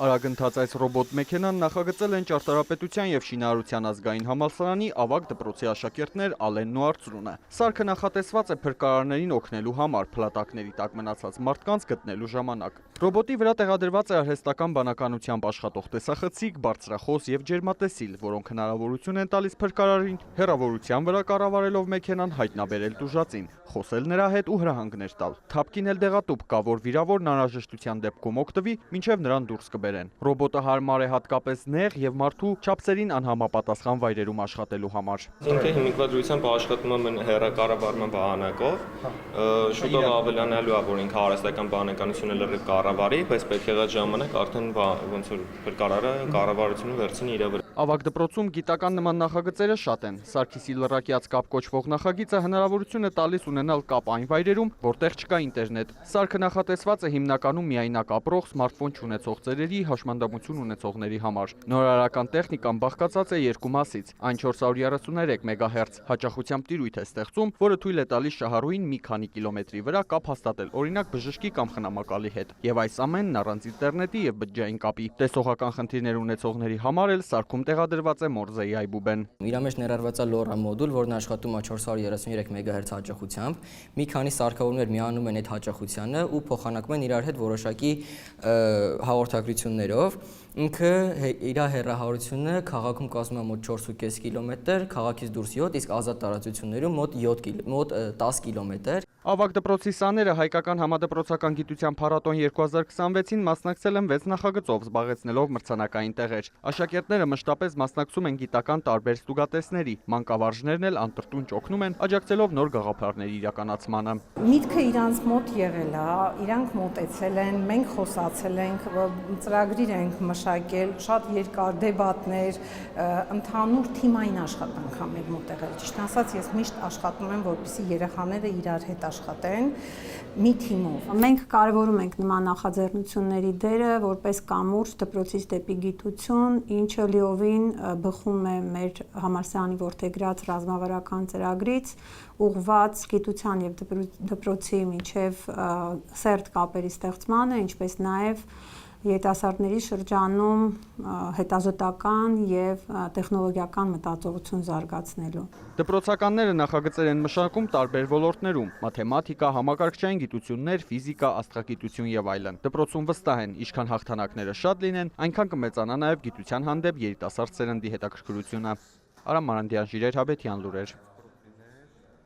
Արագընթաց այս ռոբոտ մեքենան նախագծել են Ճարտարապետության և շինարարության ազգային համալսարանի ավագ դպրոցի աշակերտներ Ալենն ու Արծրունը։ Սարքը նախատեսված է փրկարարներին օգնելու համար, փլատակների տակ մնացած մարդկանց գտնելու ժամանակ։ Ռոբոտի վրա տեղադրված է արհեստական բանականությամբ աշխատող տեսախցիկ, բարձրախոս և ջերմատեսիլ, որոնք հնարավորություն են տալիս փրկարարին հեռավորության վրա կառավարելով մեքենան հայտնաբերել տուժածին, խոսել նրա հետ ու հրահանգներ տալ։ Թափքին էլ դեղատուփ կա, որ վիրավորն անհրաժեշտության դեպքում օգտվի, մինչև նրան դուրս կբերեն։ Ռոբոտը հարմար է հատկապես նեղ և մարդու չափսերին անհամապատասխան վայրերում աշխատելու համար։ Ինքը հիմիկվա դրությամբ աշխատում է հեռակառավարման վահանակով, շուտով ավելանալու է, որ ինքը արհեստական բանականությունը լրիվ կառավարի, բայց պետք եղած ժամանակ արդեն ոնց որ փրկարարը կառավարությունը վերցնի իր վրա։ Ավագ դպրոցում գիտական նման նախագծերը շատ են։ Սարգիսի լրակյաց կապ կոչվող նախագիծը հնարավորություն է տալիս ունենալ կապ այն վայրերում, որտեղ չկա ինտերնետ։ Սարքը նախատեսված է հիմնականում միայնակ ապրող սմարթֆոն չունեցող ծերերի, հաշմանդամություն ունեցողների համար։ Նորարարական տեխնիկան բաղկացած է երկու մասից։ Այն 433 մեգահերց հաճախությամբ տիրույթ է ստեղծում, որը թույլ է տալիս շահառուին մի քանի կիլոմետրի վրա կապ հաստատել, օրինակ բժշկի կամ խնամակալի հետ։ Եվ այս ամենն առանց ինտերնետի և բջջային կապի։ Տեսողական խնդիրներ ունեցողների համար էլ սարքում տեղադրված է Մորզեի այբուբեն։ Իր մեջ ներառված է LoRa մոդուլ, որն աշխատում է 433 մեգահերց հաճախությամբ։ Մի քանի սարքավորումներ միանում են այդ հաճախությանը ու փոխանակում են իրար հետ որոշակի հաղորդագրություններով։ Ինքը իր հեռահարությունը քաղաքում կազմում է մոտ 4.5 կիլոմետր, քաղաքից դուրս 7, իսկ ազատ տարածություններում մոտ 10 կիլոմետր։ Ավագ դպրոցի սաները հայկական համադպրոցական գիտության փառատոն 2026-ին մասնակցել են 6 նախագծով, զբաղեցնելով մրցանակային տեղեր։ Աշակերտները մշտապես մասնակցում են գիտական տարբեր ստուգատեսների, մանկավարժներն էլ անտրտունջ օգնում են, աջակցելով նոր գաղափարների իրականացմանը։ Միտքը իրանց մոտ եղել է, իրանք մոտեցել են, մենք խոսացել ենք, ծրագրեր ենք մշակել, շատ երկար դեբատներ, ընդհանուր թիմային աշխատանք է մեր մոտ եղել։ Ճիշտ ասած, ես միշտ աշխատում եմ, որպեսզի երեխաները իրար հետ աշխատեն մի թիմով։ Մենք կարևորում ենք նման նախաձեռնությունների դերը որպես կամուրջ դպրոցից դեպի գիտություն, ինչը լիովին բխում է մեր համալսարանի որդեգրած ռազմավարական ծրագրից, ուղղված գիտության և դպրոցի միջև սերտ կապերի ստեղծմանը, ինչպես նաև երիտասարդների շրջանում հետազոտական և տեխնոլոգիական մտածողություն զարգացնելու։ Դպրոցականները նախագծեր են մշակում տարբեր ոլորտներում՝ մաթեմատիկա, համակարգչային գիտություններ, ֆիզիկա, աստղագիտություն և այլն։ Դպրոցում վստահ են, ինչքան հաղթանակները շատ լինեն, այնքան կմեծանա նաև գիտության հանդեպ երիտասարդ սերնդի հետաքրքրությունը։ Արամ Մարանդյան, Ժիրայր Հավետյան, լուրեր։